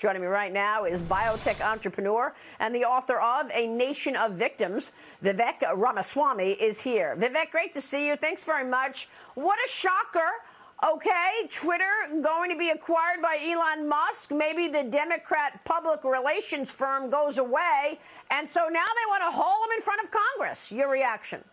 Joining me right now is biotech entrepreneur and the author of A Nation of Victims. Vivek Ramaswamy is here. Vivek, great to see you. Thanks very much. What a shocker. Okay, Twitter going to be acquired by Elon Musk. Maybe the Democrat public relations firm goes away. And so now they want to haul him in front of Congress. Your reaction?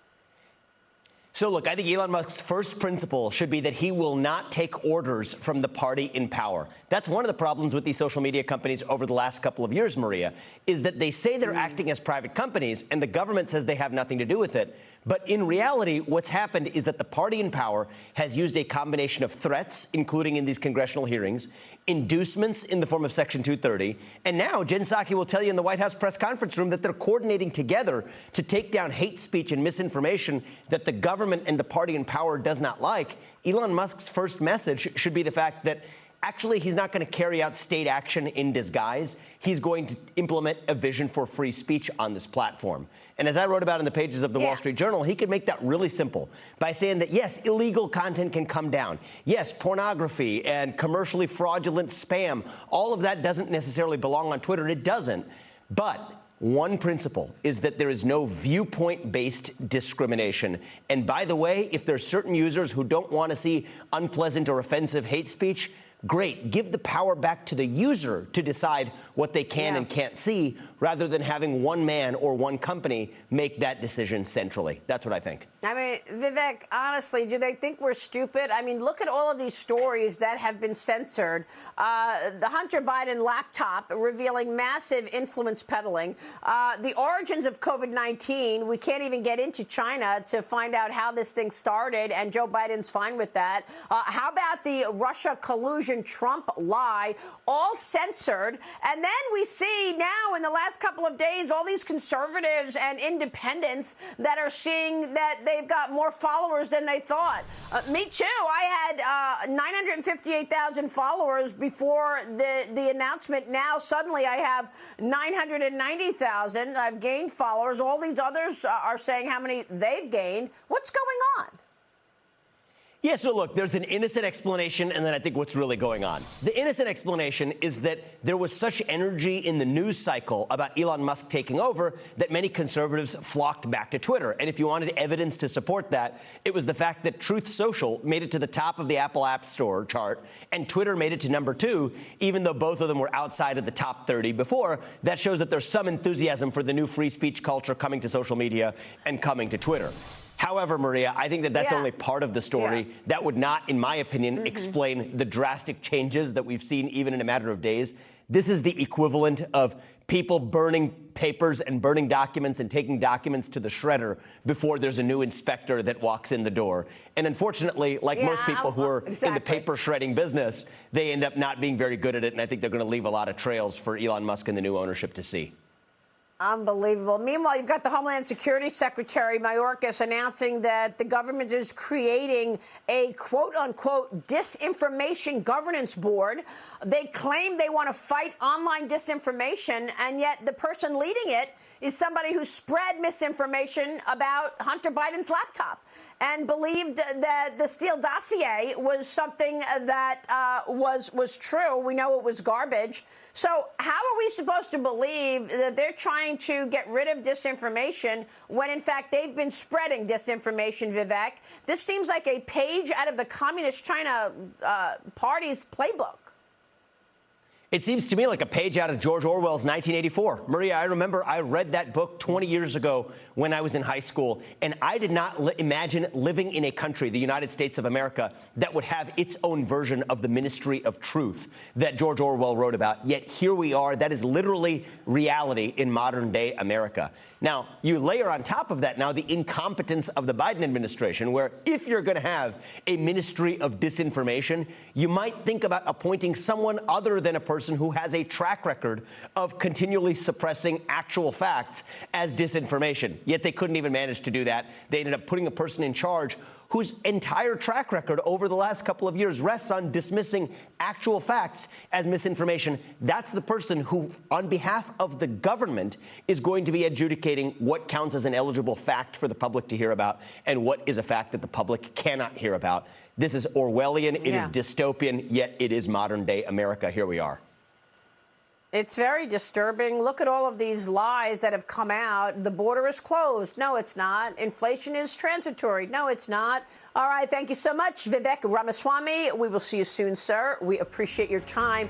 So, look, I think Elon Musk's first principle should be that he will not take orders from the party in power. That's one of the problems with these social media companies over the last couple of years, Maria, is that they say they're acting as private companies and the government says they have nothing to do with it. But in reality, what's happened is that the party in power has used a combination of threats, including in these congressional hearings, inducements in the form of Section 230, and now Jen Psaki will tell you in the White House press conference room that they're coordinating together to take down hate speech and misinformation that the government and the party in power does not like. Elon Musk's first message should be the fact that actually, he's not going to carry out state action in disguise. He's going to implement a vision for free speech on this platform. And as I wrote about in the pages of the Wall Street Journal, he could make that really simple by saying that, yes, illegal content can come down. Yes, pornography and commercially fraudulent spam, all of that doesn't necessarily belong on Twitter. It doesn't. But one principle is that there is no viewpoint-based discrimination. And by the way, if there's certain users who don't want to see unpleasant or offensive hate speech, great. Give the power back to the user to decide what they can and can't see, rather than having one man or one company make that decision centrally. That's what I think. I mean, Vivek, honestly, do they think we're stupid? I mean, look at all of these stories that have been censored. The Hunter Biden laptop revealing massive influence peddling. The origins of COVID-19. We can't even get into China to find out how this thing started, and Joe Biden's fine with that. How about the Russia collusion Trump lie, all censored? And then we see now in the last couple of days all these conservatives and independents that are seeing that they've got more followers than they thought. Me too. I had 958,000 followers before the announcement. Now suddenly I have 990,000. I've gained followers. All these others are saying how many they've gained. What's going on? Yeah, so look, there's an innocent explanation, and then I think what's really going on. The innocent explanation is that there was such energy in the news cycle about Elon Musk taking over that many conservatives flocked back to Twitter. And if you wanted evidence to support that, it was the fact that Truth Social made it to the top of the Apple App Store chart, and Twitter made it to number 2, even though both of them were outside of the top 30 before. That shows that there's some enthusiasm for the new free speech culture coming to social media and coming to Twitter. However, Maria, I think that that's only part of the story. That would not, in my opinion, explain the drastic changes that we've seen even in a matter of days. This is the equivalent of people burning papers and burning documents and taking documents to the shredder before there's a new inspector that walks in the door. And unfortunately, like most people who are in the paper shredding business, they end up not being very good at it. And I think they're going to leave a lot of trails for Elon Musk and the new ownership to see. Unbelievable. Meanwhile, you've got the Homeland Security Secretary Mayorkas announcing that the government is creating a quote-unquote disinformation governance board. They claim they want to fight online disinformation, and yet the person leading it is somebody who spread misinformation about Hunter Biden's laptop and believed that the Steele dossier was something that was true. We know it was garbage. So how are we supposed to believe that they're trying to get rid of disinformation when, in fact, they've been spreading disinformation, Vivek? This seems like a page out of the Communist China Party's playbook. It seems to me like a page out of George Orwell's 1984. Maria, I remember I read that book 20 years ago when I was in high school, and I did not imagine living in a country, the United States of America, that would have its own version of the Ministry of Truth that George Orwell wrote about. Yet here we are. That is literally reality in modern-day America. Now, you layer on top of that now the incompetence of the Biden administration, where if you're going to have a Ministry of Disinformation, you might think about appointing someone other than a person who has a track record of continually suppressing actual facts as disinformation. Yet they couldn't even manage to do that. They ended up putting a person in charge whose entire track record over the last couple of years rests on dismissing actual facts as misinformation. That's the person who, on behalf of the government, is going to be adjudicating what counts as an eligible fact for the public to hear about and what is a fact that the public cannot hear about. This is Orwellian, it is dystopian, yet it is modern-day America. Here we are. It's very disturbing. Look at all of these lies that have come out. The border is closed. No, it's not. Inflation is transitory. No, it's not. All right. Thank you so much, Vivek Ramaswamy. We will see you soon, sir. We appreciate your time.